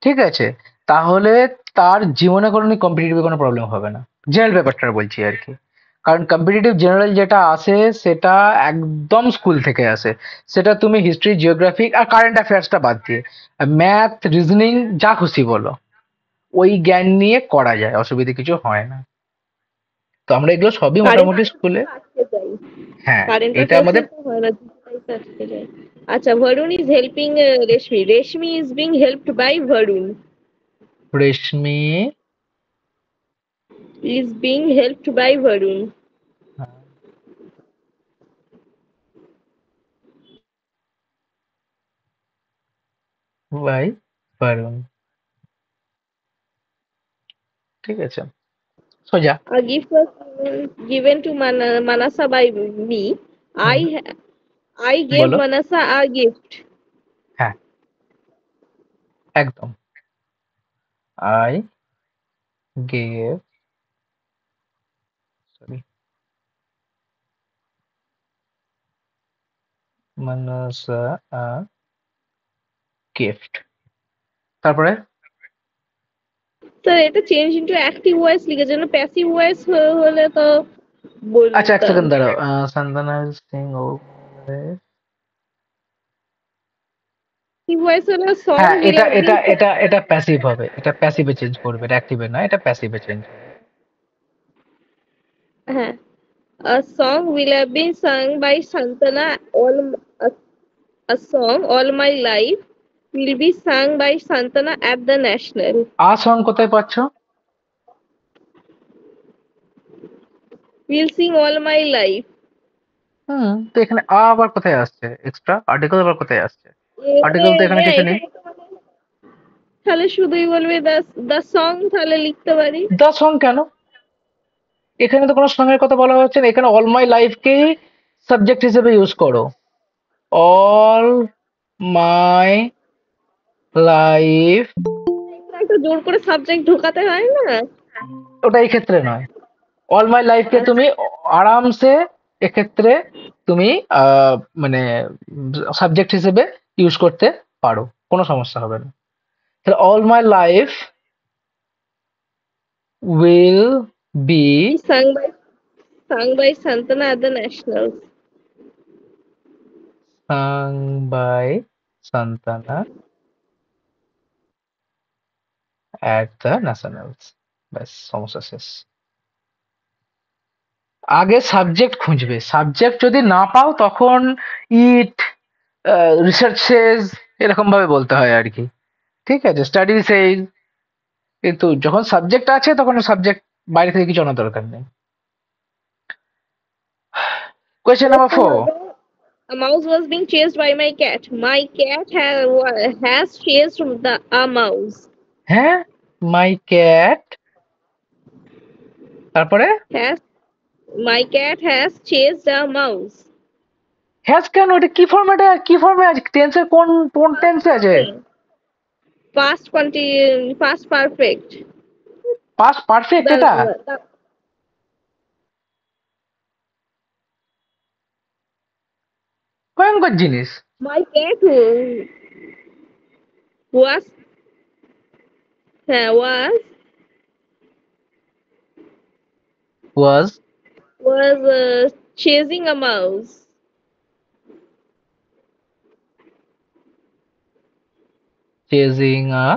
Speaker 1: ঠিক আছে, তাহলে তার জীবনে কোনোদিন কম্পিটিটিভে কোনো প্রবলেম হবে না। জেনারেল পেপারটা বলছি আর কি। কারণ কম্পিটিটিভ জেনারেল যেটা আসে সেটা একদম স্কুল থেকে আসে। সেটা তুমি হিস্ট্রি, জিওগ্রাফি আর কারেন্ট অ্যাফেয়ার্সটা বাদ দিয়ে ম্যাথ, রিজনিং যা খুশি বলো, ওই জ্ঞান নিয়ে করা যায়, অসুবিধে কিছু হয় না। তো আমরা এগুলো সবই
Speaker 2: কারেন্ট
Speaker 1: মোটামুটি স্কুলে,
Speaker 2: অ্যাফেয়ার্স আটকে যাই।
Speaker 1: হ্যাঁ,
Speaker 2: কারেন্ট
Speaker 1: এটা
Speaker 2: অ্যাফেয়ার্স
Speaker 1: আমাদের
Speaker 2: তো হয় না, দুটোই আটকে যায়। আচ্ছা, Varun is helping Reshmi, Reshmi is being helped by Varun,
Speaker 1: Reshmi
Speaker 2: is being helped by Varun.
Speaker 1: By Varun, ঠিক আছে, সোজা।
Speaker 2: A gift was given to Manasa by me.
Speaker 1: Hmm,
Speaker 2: I gave
Speaker 1: বলো।
Speaker 2: Manasa a gift.
Speaker 1: হ্যাঁ, একদম। I gave, sorry, Mansa a gift. তারপরে
Speaker 2: sir এটা change into active voice লিখেছে না, প্যাসিভ ভয়েস হলে তো
Speaker 1: আচ্ছা, এক
Speaker 2: বলতাম।
Speaker 1: সেকেন্ড দাঁড়াও। সন্তনা সিং ও,
Speaker 2: প্যাসিভ ভয়েস হলে সং
Speaker 1: হ্যাঁ,
Speaker 2: উইল
Speaker 1: এটা
Speaker 2: হ্যাভ বিন
Speaker 1: এটা এটা এটা প্যাসিভ হবে, এটা প্যাসিভে চেঞ্জ করবে, এটা অ্যাক্টিভে না, এটা প্যাসিভে চেঞ্জ হবে।
Speaker 2: হ্যাঁ, a song will have been sung by Santana a song all my life will be sung by Santana at the national.
Speaker 1: Song কোথায় পাচ্ছ?
Speaker 2: Will sing all my life.
Speaker 1: হুম, তো এখানে আবার কোথায় আসছে? এক্সট্রা আর্টিকেল আবার কোথায় আসছে?
Speaker 2: এখানে
Speaker 1: আর্টিকেল তো এখানে কিছু নেই।
Speaker 2: এখানে তো মানে তাহলে শুধুই বলবে দ্য সং, তাহলে লিখতে পারি।
Speaker 1: দা সং কেন? এখানে তো কোনো সং এর কথা বলা হচ্ছে না, এখানে অল মাই লাইফকেই সাবজেক্ট হিসেবে ইউজ করো। অল মাই লাইফ,
Speaker 2: একটা জোর করে সাবজেক্ট ঢোকাতে হয় না।
Speaker 1: ওটা এই ক্ষেত্রে নয়। অল মাই লাইফকে
Speaker 2: আচ্ছা,
Speaker 1: তুমি আরামসে এক্ষেত্রে তুমি মানে সাবজেক্ট হিসেবে ইউজ করতে পারো, কোনো সমস্যা হবে না। তাহলে all my life will be
Speaker 2: be sung by Santana at the nationals.
Speaker 1: Sung by Santana at the nationals. ব্যাস, সমস্যা শেষ। আগে সাবজেক্ট খুঁজবে, সাবজেক্ট যদি না পাও তখন ইট, রিসার্চ সেজ, এরকম ভাবে বলতে হয় আর কি, ঠিক আছে, স্টাডি সেজ। কিন্তু যখন সাবজেক্ট আছে তখন সাবজেক্ট বাইরে থেকে কিছু আনার দরকার নেই। কোয়েশ্চেন নাম্বার
Speaker 2: এরকম
Speaker 1: 4।
Speaker 2: হবে, a mouse was being chased by my cat. My cat has chased a mouse.
Speaker 1: হ্যাঁ, মাই ক্যাট, তারপরে
Speaker 2: Has My cat has chased a mouse.
Speaker 1: Has কেন? এটা কি ফরম্যাটে, কি ফর্মে আছে, টেন্সের কোন কোন টেন্সে আছে?
Speaker 2: Past perfect.
Speaker 1: পাস্ট পারফেক্ট এটা?
Speaker 2: The
Speaker 1: ভয়ঙ্কর জিনিস।
Speaker 2: my cat was was
Speaker 1: was
Speaker 2: chasing a mouse.
Speaker 1: Chasing a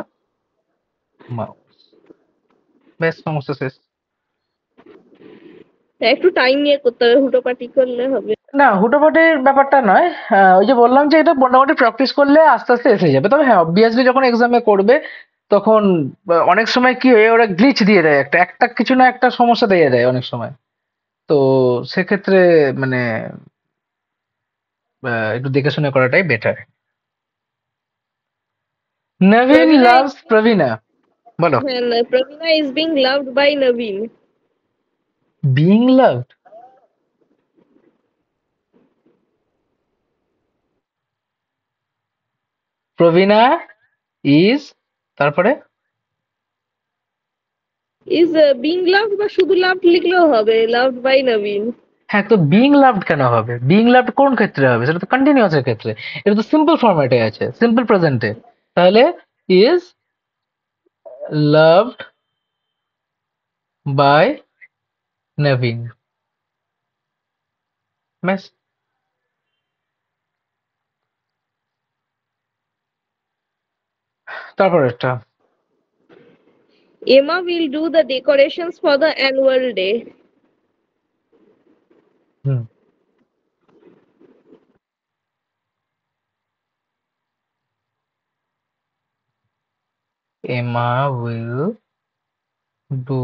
Speaker 1: mouse. বেশ, সমস্যা শেষ।
Speaker 2: একটু টাইম নিয়ে করতে হবে, হুটোপাটি করলে হবে।
Speaker 1: না, হুটোপাটির ব্যাপারটা নয়। ওই যে বললাম যে এটা মোটামুটি প্র্যাকটিস করলে আস্তে আস্তে এসে যাবে। তবে হ্যাঁ, অবভিয়াসলি যখন এক্সামে করবে তখন অনেক সময় কি হয়, ওরা গ্লিচ দিয়ে দেয়, একটা একটা কিছু না একটা সমস্যা দিয়ে দেয় অনেক সময়। তো সেক্ষেত্রে মানে একটু দেখে শুনে করাটাই বেটার। নবীন
Speaker 2: Pravina is
Speaker 1: লাভস প্রবীণা, বলো।
Speaker 2: Pravina is being loved by Naveen.
Speaker 1: Being loved, Pravina is, তারপরে
Speaker 2: Is being loved বা শুধু loved লিখলেও হবে, loved by Naveen.
Speaker 1: হ্যাঁ, তো বিইং লাভড কেন হবে? বিইং লাভড কোন ক্ষেত্রে হবে? সেটা তো কন্টিনিউয়াস এর ক্ষেত্রে। এটা তো সিম্পল ফরম্যাটে আছে, সিম্পল প্রেজেন্টে। তাহলে ইজ লাভড বাই নবীন, ব্যাস। তারপর একটা
Speaker 2: Emma will do the decorations for the annual day.
Speaker 1: Hmm, Emma will do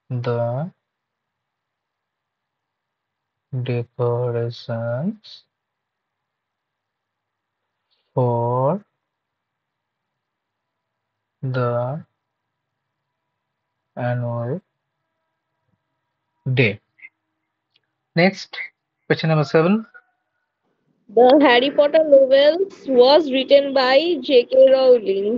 Speaker 1: the decorations for the annual day. Next, question number 7।
Speaker 2: The Harry Potter novels was written by J.K. Rowling.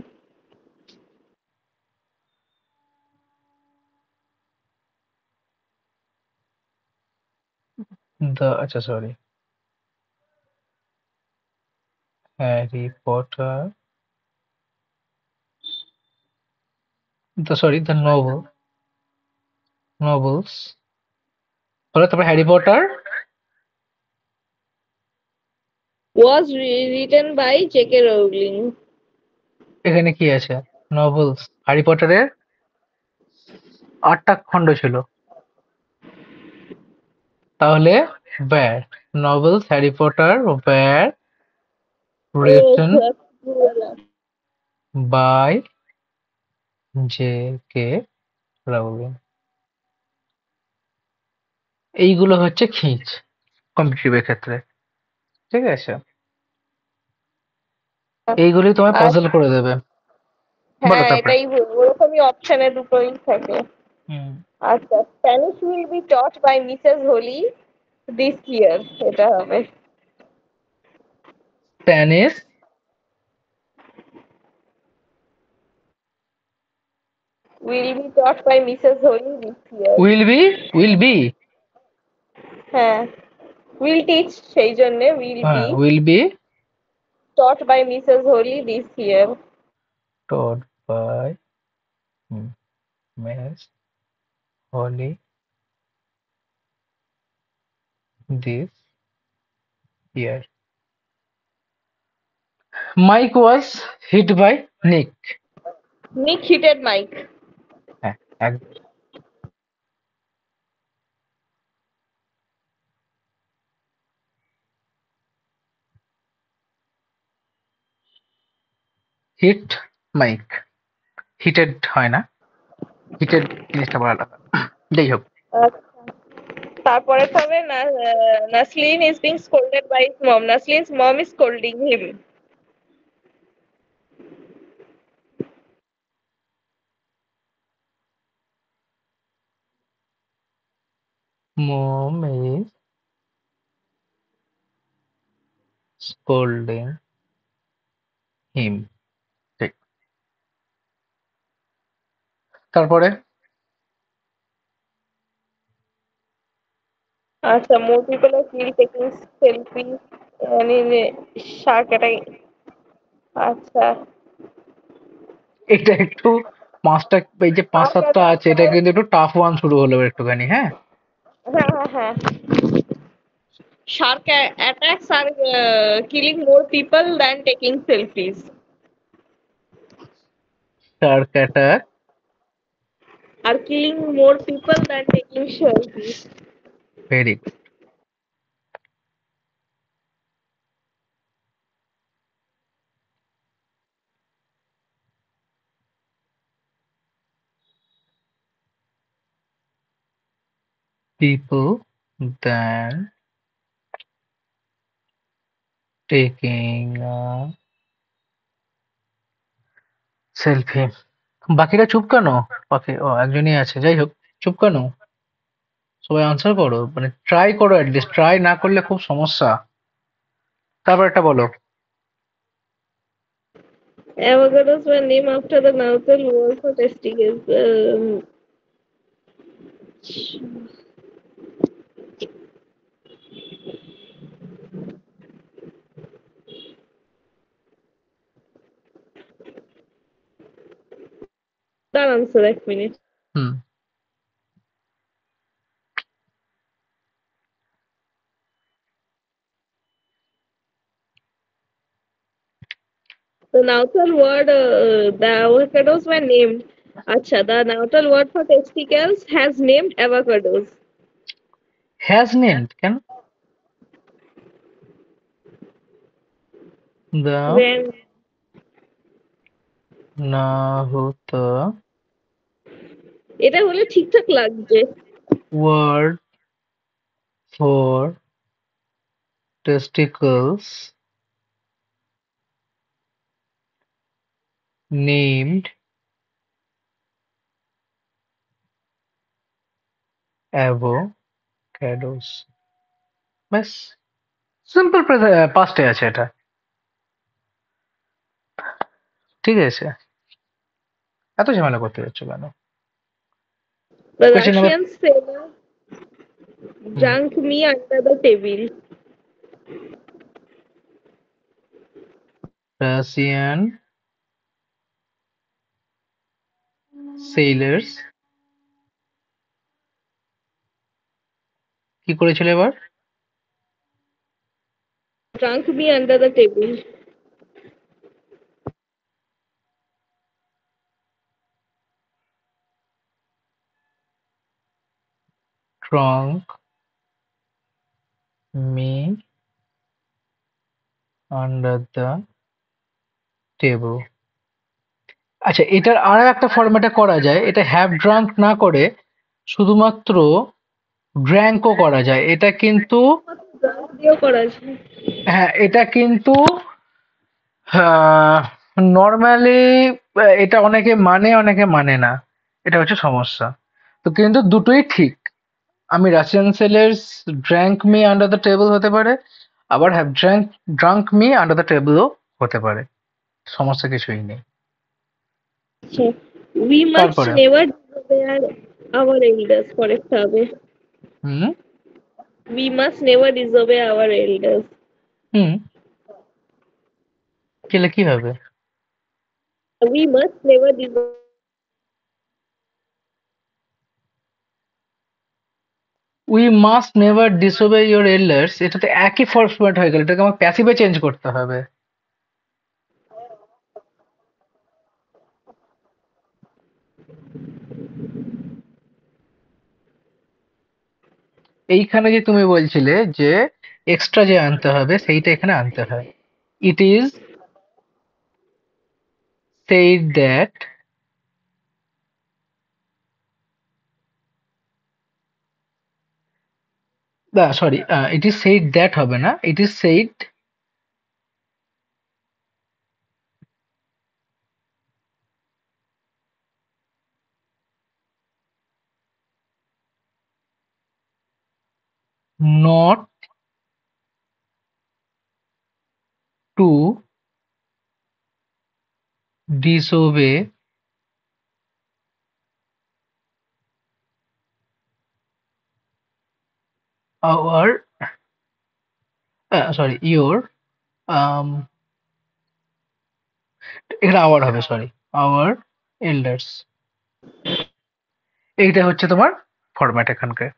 Speaker 1: The, আচ্ছা sorry, Harry Potter, the sorry the novels হলো, তারপর Harry Potter.
Speaker 2: Was written by J.K. Rowling.
Speaker 1: এখানে কি আছে? Novels, Harry পটারের 8টা খণ্ড ছিল, তাহলে where novels Harry Potter were
Speaker 2: Oh,
Speaker 1: written
Speaker 2: that's cool.
Speaker 1: by J.K. Rowling। এইগুলো হচ্ছে খিঁচ কম্পিটিটিভের ক্ষেত্রে, ঠিক আছে? এইগুলি তোমায়
Speaker 2: আর
Speaker 1: পাজল করে দেবে। বলো
Speaker 2: হ্যাঁ,
Speaker 1: তারপরে।
Speaker 2: এটাই বলবো, ওরকমই অপশনে দুটোই থাকে।
Speaker 1: হুম,
Speaker 2: আচ্ছা, Spanish will be taught by Mrs. Holly this year. এটা হবে।
Speaker 1: Spanish
Speaker 2: Will be taught by Mrs. Holly this year.
Speaker 1: Will be
Speaker 2: হ্যাঁ, will teach সেই জন্যে will
Speaker 1: হ্যাঁ,
Speaker 2: be
Speaker 1: will be
Speaker 2: taught by Mrs. Holly this year.
Speaker 1: Taught by Miss Holly this year. Mike was hit by Nick.
Speaker 2: Nick hitted Mike.
Speaker 1: হ্যাঁ, একদম। Hit mic, heated হয় না, heated জিনিসটা বলা আলাদা। যাই হোক,
Speaker 2: তারপরে হবে না, Naslin is being scolded by his mom. Naslin's mom is scolding him.
Speaker 1: Mom is scolding him, ঠিক। তারপরে
Speaker 2: আচ্ছা, more people are still taking selfies and in shark attack. আচ্ছা,
Speaker 1: এটা একটু পাঁচটা, এই যে পাঁচ
Speaker 2: shark
Speaker 1: সাতটা
Speaker 2: attack
Speaker 1: আছে, এটা কিন্তু একটু টাফ ওয়ান শুরু হলো একটুখানি, হ্যাঁ।
Speaker 2: হ্যাঁ হ্যাঁ হ্যাঁ, shark attacks are killing more people than taking selfies.
Speaker 1: Shark attack,
Speaker 2: Are killing more people than taking selfies.
Speaker 1: Very good. people than taking a selfie. বাকিরা চুপ কেন? বাকি ও একজনই আছে, যাই হোক, চুপ কেন? সবাই আনসার করো, মানে ট্রাই করো, অ্যাটলিস্ট ট্রাই না করলে খুব সমস্যা। তারপর একটা বলো।
Speaker 2: Avocados were named after the natural word for testicles. That answer, 1 minute.
Speaker 1: Hmm.
Speaker 2: The natural word, the avocados were named. Acha, the natural word for testicles has named avocados.
Speaker 1: Has named কেন? The
Speaker 2: When
Speaker 1: না হতো
Speaker 2: এটা হলে ঠিকঠাক লাগছে।
Speaker 1: word for testicles named avocados. ব্যাস, simple পাস্টে আছে এটা, ঠিক আছে? এত ঝামেলা করতে যাচ্ছ কেন?
Speaker 2: The
Speaker 1: question number,
Speaker 2: Russian sailor drank me under the table.
Speaker 1: Russian sailors কি করেছিল এবার?
Speaker 2: Drank me under the table.
Speaker 1: Drunk me under the table. আচ্ছা, এটার আরো একটা ফরম্যাটে করা যায়, এটা হ্যাভ ড্রাঙ্ক না করে শুধুমাত্র ড্র্যাঙ্কও করা যায়। এটা কিন্তু,
Speaker 2: Drunk দিয়েও করা যায়।
Speaker 1: হ্যাঁ, এটা কিন্তু নর্মালি এটা অনেকে মানে, অনেকে মানে না, এটা হচ্ছে সমস্যা। তো কিন্তু দুটোই ঠিক। আমি Russian sailors drank me under the table হতে পারে, আবার have drunk me under the টেবলও হতে পারে, সমস্যা কিছুই নেই।
Speaker 2: আচ্ছা, we must
Speaker 1: তারপরে
Speaker 2: never disobey our elders, করতে হবে।
Speaker 1: হুম
Speaker 2: We must never disobey our elders.
Speaker 1: হুম গেলে কি হবে?
Speaker 2: We must never disobey.
Speaker 1: We must never disobey your elders, এটা তো একই ফরম্যাট হয়ে গেল, এটাকে আমার প্যাসিভে চেঞ্জ করতে হবে। এইখানে যে তুমি বলছিলে যে এক্সট্রা যে আনতে হবে সেইটা এখানে আনতে হয়। ইট ইজ সেইড দ্যাট, না sorry, it is said that হবে না, it is said not to disobey our, sorry your, এখানে আওয়ার হবে, সরি, আওয়ার এল্ডার্স। এইটা হচ্ছে তোমার ফরম্যাট এখানকার,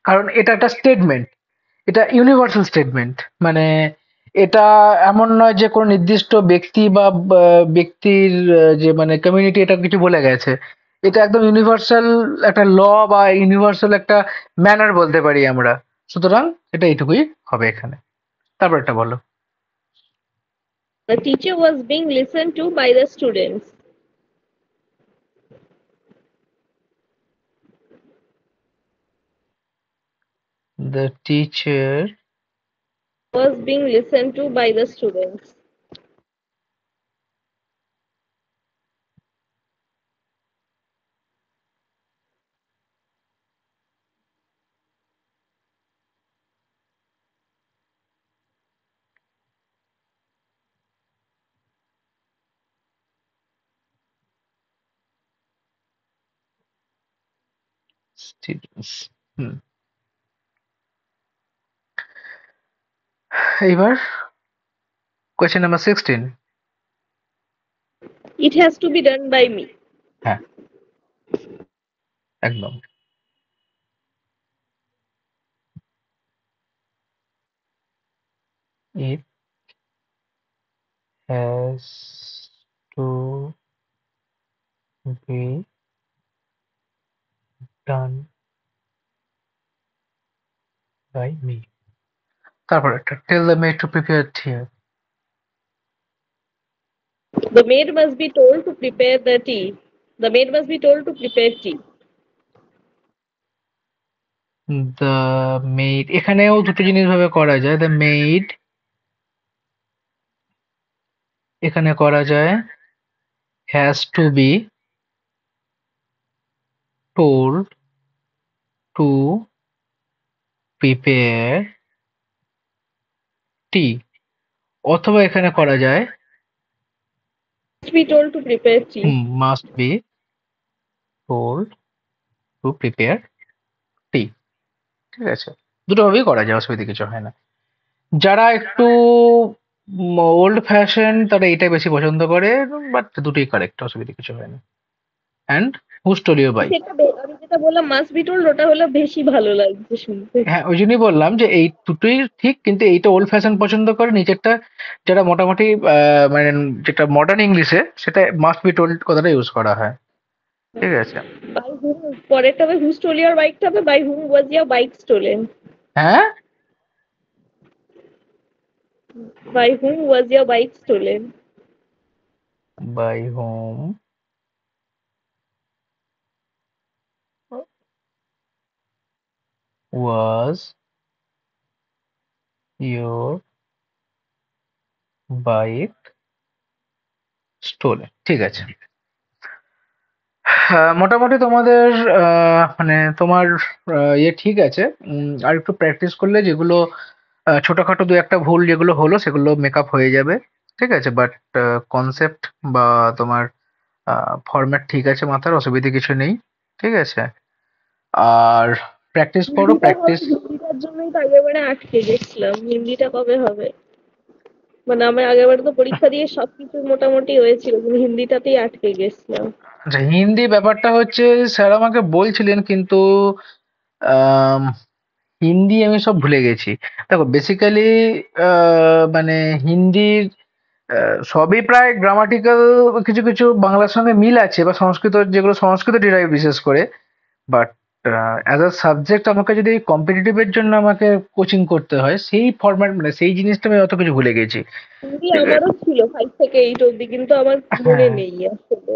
Speaker 1: কারণ এটা একটা স্টেটমেন্ট, এটা ইউনিভার্সাল স্টেটমেন্ট, মানে এটা এমন নয় যে কোনো নির্দিষ্ট ব্যক্তি বা ব্যক্তির যে মানে কমিউনিটি এটা কিছু বলে গেছে, এটা একদম ইউনিভার্সাল একটা ল বা ইউনিভার্সাল একটা ম্যানার বলতে পারি আমরা। সুতরাং এটা এইটুকুই হবে এখানে। তারপর একটা বলো।
Speaker 2: The teacher was being listened to by the students.
Speaker 1: The teacher
Speaker 2: was being listened to by the students.
Speaker 1: students. এইবার question number 16।
Speaker 2: It has to be done by me.
Speaker 1: হ্যাঁ, একদম। It has to be done by me. তারপর একটা tell the maid to prepare tea.
Speaker 2: The maid must be told to prepare the tea. The maid must be told to prepare tea.
Speaker 1: The maid, এখানেও দুটো জিনিস ভাবে করা যায়। The maid এখানে করা যায় has to be told to prepare tea, অথবা এখানে করা যায়
Speaker 2: Must be told to prepare tea.
Speaker 1: must be told to prepare tea। ঠিক আছে, দুটো ভাবেই করা যায়, অসুবিধা কিছু হয় না। যারা একটু ওল্ড ফ্যাশন তারা এটাই বেশি পছন্দ করে, বাট দুটোই কারেক্ট, অসুবিধা কিছু হয় না। And who stole your bike.
Speaker 2: আমি যেটা বললাম মাস্ট বি টোল্ড, ওটা হলো বেশি ভালো লাগছে শুনতে।
Speaker 1: হ্যাঁ, ওই জন্যই বললাম যে এই দুটোই ঠিক, কিন্তু এইটা ওল্ড ফ্যাশন পছন্দ করে, নিচেরটা যেটা মোটামুটি মানে যেটা মডার্ন ইংলিশে সেটা মাস্ট বি টোল্ড কথাটা ইউজ করা হয়। ঠিক আছে।
Speaker 2: বাই হুম, পরেরটা হবে হু স্টোল ইওর বাইকটা হবে by whom was your bike stolen.
Speaker 1: হ্যাঁ,
Speaker 2: by whom was your bike stolen.
Speaker 1: By home was your bike stolen. ঠিক আছে। মোটামুটি তোমাদের মানে তোমার ইয়ে ঠিক আছে। আর একটু প্র্যাকটিস করলে যেগুলো ছোটখাটো দু একটা ভুল যেগুলো হলো সেগুলো মেকআপ হয়ে যাবে। ঠিক আছে, বাট কনসেপ্ট বা তোমার ফরম্যাট ঠিক আছে, মাথার অসুবিধে কিছু নেই। ঠিক আছে, আর প্র্যাকটিস করো, প্র্যাকটিস।
Speaker 2: হিন্দিটার জন্যই তো আগেরবারে আটকে গেছিলাম। হিন্দিটা কবে হবে? মানে আমি আগেরবারে তো পরীক্ষা দিয়ে সবকিছু মোটামুটি হয়েছিল, কিন্তু হিন্দিটাতেই আটকে গেছিলাম।
Speaker 1: আচ্ছা, হিন্দি ব্যাপারটা হচ্ছে স্যার আমাকে বলছিলেন, কিন্তু আম, হিন্দি আমি সব ভুলে গেছি। দেখো বেসিক্যালি মানে হিন্দির সবই প্রায় গ্রামাটিক্যাল, কিছু কিছু বাংলার সঙ্গে মিল আছে, বা সংস্কৃত যেগুলো সংস্কৃত ডিরাইভ বিশেষ করে। বাট অ্যাজ আ সাবজেক্ট আমাকে যদি কম্পিটিটিভ এর জন্য আমাকে কোচিং করতে হয়, সেই ফরম্যাট মানে সেই জিনিসটা আমি অত কিছু ভুলে গেছি।
Speaker 2: হিন্দি
Speaker 1: ঠিক আছে।
Speaker 2: আমারও ছিল 5 থেকে 8 অব্দি, কিন্তু আমার মনে
Speaker 1: হ্যাঁ,
Speaker 2: নেই আসলে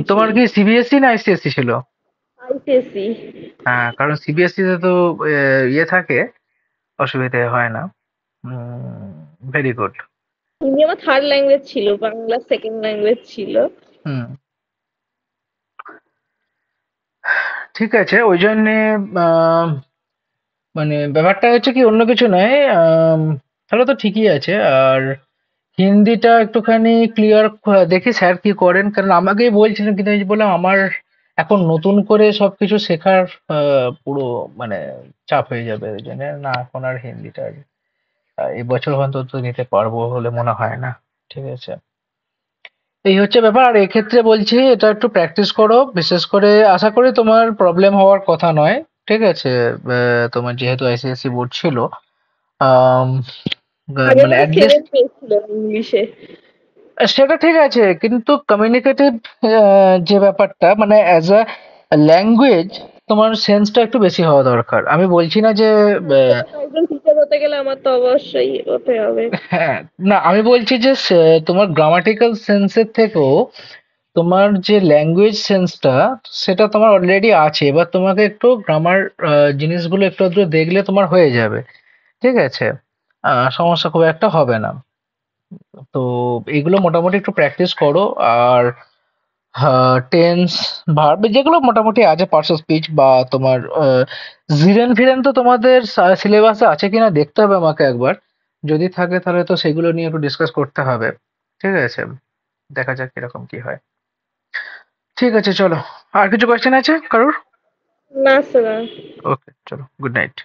Speaker 1: তোমার
Speaker 2: কিছুই।
Speaker 1: কি সিবিএসসি না আইসিএসসি ছিল?
Speaker 2: আইসিএসসি।
Speaker 1: হ্যাঁ, কারণ সিবিএসসি তে তো ইয়ে থাকে, অসুবিধে হয় না। Very good.
Speaker 2: হিন্দি আমার থার্ড ল্যাঙ্গুয়েজ ছিল, বাংলা সেকেন্ড ল্যাঙ্গুয়েজ ছিল।
Speaker 1: হুম, ঠিক আছে। ওই জন্যে আহ, মানে ব্যাপারটা হচ্ছে কি, অন্য কিছু নয়। তাহলে তো ঠিকই আছে। আর হিন্দিটা একটুখানি ক্লিয়ার দেখি স্যার কি করেন, কারণ আমাকেই বলছিলেন, কিন্তু আমি যে বললাম আমার এখন নতুন করে সবকিছু শেখার পুরো মানে চাপ হয়ে যাবে, ওই জন্য না এখন আর হিন্দিটা আর এবছর অন্তত নিতে পারবো বলে মনে হয় না। ঠিক আছে, এই হচ্ছে ব্যাপার। আর এক্ষেত্রে বলছি এটা একটু প্র্যাকটিস করো, বিশেষ করে আশা করি তোমার প্রবলেম হওয়ার কথা নয়। ঠিক আছে, তোমার যেহেতু আইসিএসসি বোর্ড ছিল, আম, মানে
Speaker 2: আগেরবারে
Speaker 1: অ্যাটলিস্ট
Speaker 2: 7 পেয়েছিলাম ইংলিশে।
Speaker 1: সেটা ঠিক আছে, কিন্তু কমিউনিকেটিভ যে ব্যাপারটা মানে অ্যাজ আ ল্যাঙ্গুয়েজ তোমার সেন্সটা একটু বেশি হওয়া দরকার। আমি বলছি না যে
Speaker 2: হ্যাঁ, সেটা তো একজন টিচার হতে গেলে আমার তো অবশ্যই হতে হবে।
Speaker 1: হ্যাঁ, না আমি বলছি যে তোমার গ্রামাটিক্যাল সেন্সের থেকেও তোমার যে ল্যাঙ্গুয়েজ সেন্সটা সেটা তোমার অলরেডি আছে, এবার তোমাকে একটু গ্রামার জিনিসগুলো একটু আধটু দেখলে তোমার হয়ে যাবে। ঠিক আছে, সমস্যা খুব একটা হবে না। তো এগুলো মোটামুটি একটু প্র্যাকটিস করো। আর টেন্স, ভার্ব যেগুলো মোটামুটি আছে, পার্টস অফ স্পিচ বা তোমার জিরেন ফিরেন তো তোমাদের সিলেবাসে আছে কিনা দেখতে হবে আমাকে একবার। যদি থাকে তাহলে তো সেগুলো নিয়ে একটু ডিসকাস করতে হবে। ঠিক আছে, দেখা যাক কিরকম কি হয়। ঠিক আছে, চলো। আর কিছু কোয়েশ্চেন আছে কারোর?
Speaker 2: না স্যার।
Speaker 1: ওকে, চলো, গুড নাইট।